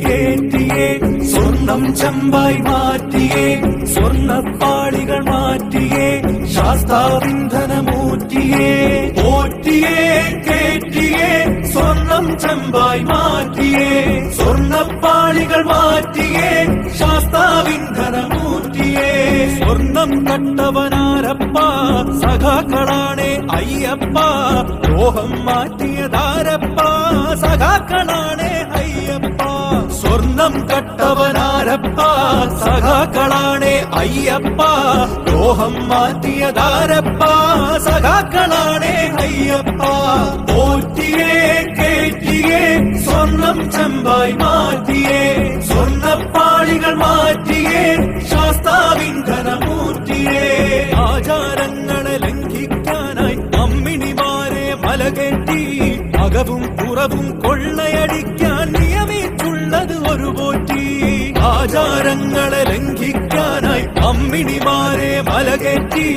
കേറ്റിയേ സ്വർണം ചെമ്പായി മാറ്റിയേ സ്വർണ്ണപ്പാളികൾ മാറ്റിയേ ശാസ്താവിന്ധനമൂറ്റിയേ പോറ്റിയേ കേറ്റിയേ സ്വർണം ചെമ്പായി മാറ്റിയേ സ്വർണ്ണപ്പാളികൾ മാറ്റിയേ ശാസ്താവിന്ധനമൂറ്റിയേ സ്വർണം കട്ടവനാരപ്പ സഖാക്കളാണേ അയ്യപ്പ ലോഹം മാറ്റിയതാരപ്പ സഖാക്കളാണേ അയ്യപ്പ സ്വർണം കട്ടവനാരപ്പ സഖാക്കളാണേ അയ്യപ്പ ലോഹം മാറ്റിയതാരപ്പ സഖാക്കളാണേ അയ്യപ്പ പോറ്റിയേ കേറ്റിയേ സ്വർണം ചെമ്പായി മാറ്റിയേ സ്വർണ്ണപ്പാളികൾ മാറ്റിയേ ശാസ്താവിന്ധനമൂർത്തിയേ ആചാരങ്ങളെ ലംഘിക്കാനായി അമ്മിണിമാരെ മലകെട്ടി അകവും പുറവും കൊള്ളയടിക്കാൻ നിയമിച്ചുള്ളത് ഒരു പോറ്റി ആചാരങ്ങളെ ലംഘിക്കാനായി അമ്മിണിമാരെ മലകെട്ടി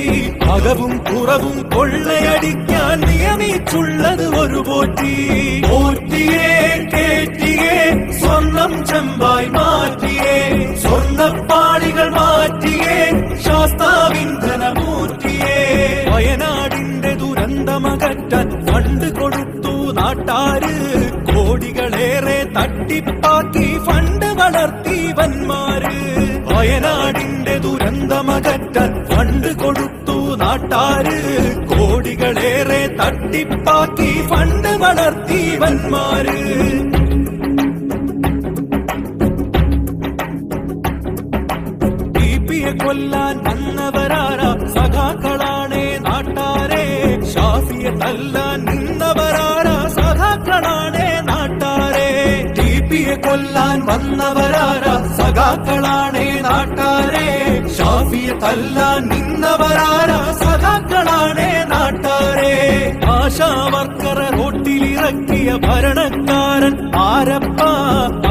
അകവും പുറവും കൊള്ളയടിക്കാൻ നിയമിച്ചുള്ളത് ഒരു പോറ്റി പോറ്റിയേ കേറ്റിയേ സ്വർണം ചെമ്പായി മാറ്റിയേ സ്വർണ്ണപ്പാളികൾ മാറ്റിയേ ശാസ്താവിന്ധനമൂർത്തിയേ വയനാടിന്റെ ദുരന്തമകറ്റാൻ ഫണ്ട് കൊടുത്തു നാട്ടാര് കോടികളേറെ തട്ടിപ്പാക്കി ഫണ്ട് വളർത്തി വന്മാര് വയനാടിന്റെ ദുരന്തമകറ്റാൻ ഫണ്ട് കൊടുത്തു നാട്ടാര് കോടികളേറെ തട്ടിപ്പാക്കി ഫണ്ട് വളർത്തി വന്മാര് കൊല്ലാൻ വന്നവരാരാ സഖാക്കളാണേ നാട്ടാരെ ഷാഫിയെ തല്ലാൻ നിന്നവരാരാ സഖാക്കളാണേ നാട്ടാരെ ടിപിയെ കൊല്ലാൻ വന്നവരാരാ സഖാക്കളാണേ നാട്ടാരെ ഷാഫിയെ തല്ലാൻ നിന്നവരാരാ സഖാക്കളാണേ നാട്ടാരെ ആശാവർക്കറെ റോട്ടിലിറക്കിയ ഭരണക്കാരൻ ആരപ്പ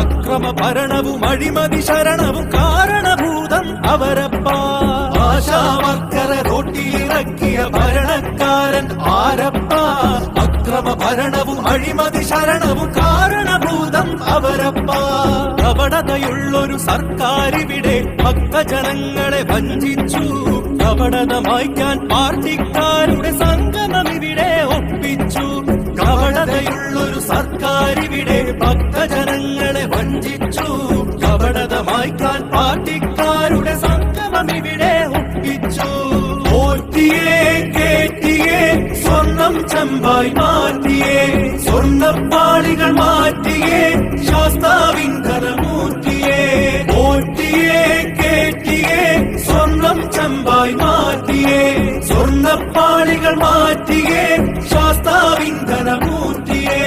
അക്രമ ഭരണവും അഴിമതി ശരണവും കാരണഭൂതം അവരപ്പ ആശാവർക്കറെ റോട്ടിലിറക്കിയ ഭരണക്കാരൻ ആരപ്പ അക്രമ ഭരണവും അഴിമതി ശരണവും കാരണഭൂതം അവരപ്പ കപടതയുള്ളൊരു സർക്കാരിവിടെ ഭക്തജനങ്ങളെ വഞ്ചിച്ചു കപടത മായ്ക്കാൻ പാർട്ടിക്കാരുടെ സംഗമം ഇവിടെ ഒപ്പിച്ചു കപടതയുള്ളൊരു സർക്കാരിവിടെ ഭക്തജനങ്ങളെ വഞ്ചിച്ചു കപടത മായ്ക്കാൻ പാർട്ടിക്കാരുടെ സംഗമം ഇവിടെ ഒപ്പിച്ചു പോറ്റിയേ കേറ്റിയേ സ്വർണം ചെമ്പായി മാറ്റിയേ സ്വർണ്ണപ്പാളികൾ മാറ്റിയേ ശാസ്താവിന്ധനമൂർത്തിയേ പോറ്റിയേ കേറ്റിയേ സ്വർണം ചെമ്പായി മാറ്റിയേ സ്വർണ്ണപ്പാളികൾ മാറ്റിയേ ശാസ്താവിന്ധനമൂർത്തിയേ